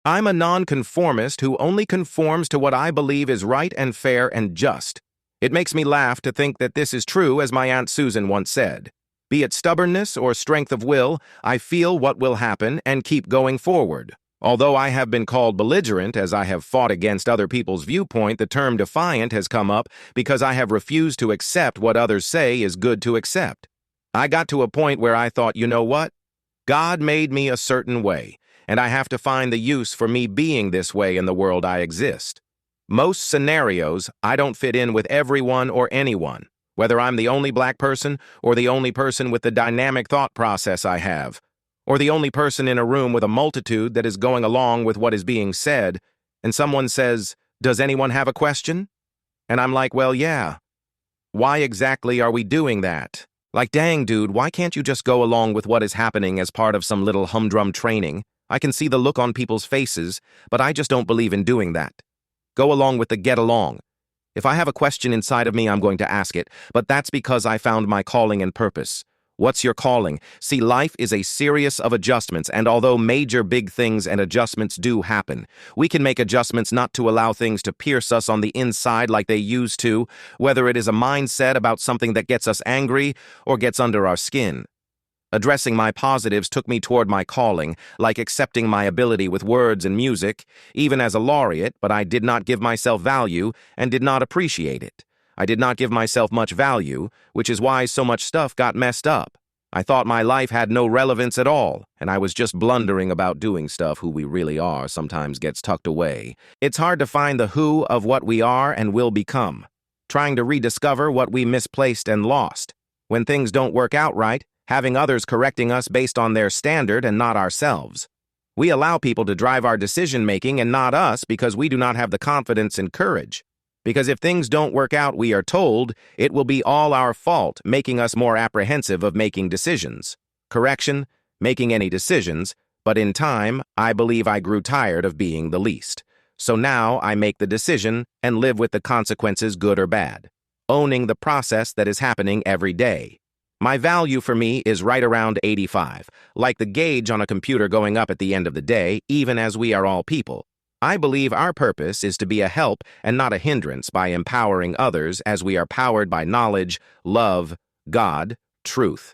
I'm a nonconformist who only conforms to what I believe is right and fair and just. It makes me laugh to think that this is true, as my Aunt Susan once said. Be it stubbornness or strength of will, I feel what will happen and keep going forward. Although I have been called belligerent as I have fought against other people's viewpoint, the term defiant has come up because I have refused to accept what others say is good to accept. I got to a point where I thought, you know what? God made me a certain way, and I have to find the use for me being this way in the world I exist. Most scenarios, I don't fit in with everyone or anyone, whether I'm the only black person or the only person with the dynamic thought process I have, or the only person in a room with a multitude that is going along with what is being said, and someone says, "Does anyone have a question?" And I'm like, well, yeah. Why exactly are we doing that? Like, dang, dude, why can't you just go along with what is happening as part of some little humdrum training? I can see the look on people's faces, but I just don't believe in doing that. Go along with the get along. If I have a question inside of me, I'm going to ask it, but that's because I found my calling and purpose. What's your calling? See, life is a series of adjustments, and although major big things and adjustments do happen, we can make adjustments not to allow things to pierce us on the inside like they used to, whether it is a mindset about something that gets us angry or gets under our skin. Addressing my positives took me toward my calling, like accepting my ability with words and music, even as a laureate, but I did not give myself value and did not appreciate it. I did not give myself much value, which is why so much stuff got messed up. I thought my life had no relevance at all, and I was just blundering about doing stuff. Who we really are sometimes gets tucked away. It's hard to find the who of what we are and will become, trying to rediscover what we misplaced and lost. When things don't work out right, having others correcting us based on their standard and not ourselves. We allow people to drive our decision-making and not us because we do not have the confidence and courage. Because if things don't work out, we are told, it will be all our fault, making us more apprehensive of making decisions. Correction, making any decisions, but in time, I believe I grew tired of being the least. So now I make the decision and live with the consequences, good or bad, owning the process that is happening every day. My value for me is right around 85, like the gauge on a computer going up at the end of the day, even as we are all people. I believe our purpose is to be a help and not a hindrance by empowering others as we are powered by knowledge, love, God, truth.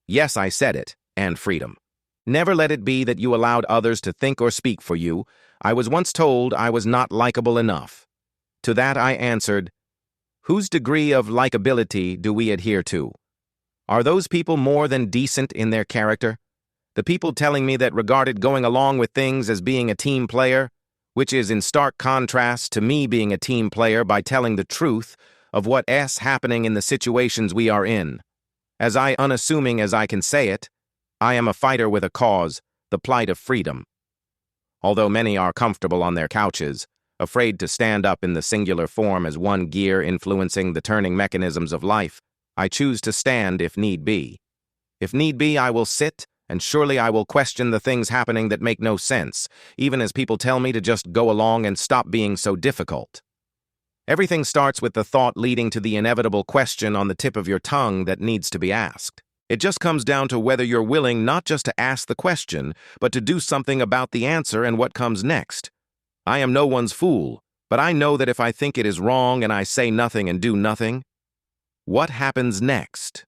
Yes, I said it, and freedom. Never let it be that you allowed others to think or speak for you. I was once told I was not likable enough. To that I answered, whose degree of likability do we adhere to? Are those people more than decent in their character? The people telling me that regarded going along with things as being a team player, which is in stark contrast to me being a team player by telling the truth of what's happening in the situations we are in. As unassuming as I can say it, I am a fighter with a cause, the plight of freedom. Although many are comfortable on their couches, afraid to stand up in the singular form as one gear influencing the turning mechanisms of life, I choose to stand if need be. If need be, I will sit, and surely I will question the things happening that make no sense, even as people tell me to just go along and stop being so difficult. Everything starts with the thought leading to the inevitable question on the tip of your tongue that needs to be asked. It just comes down to whether you're willing not just to ask the question, but to do something about the answer and what comes next. I am no one's fool, but I know that if I think it is wrong and I say nothing and do nothing, what happens next?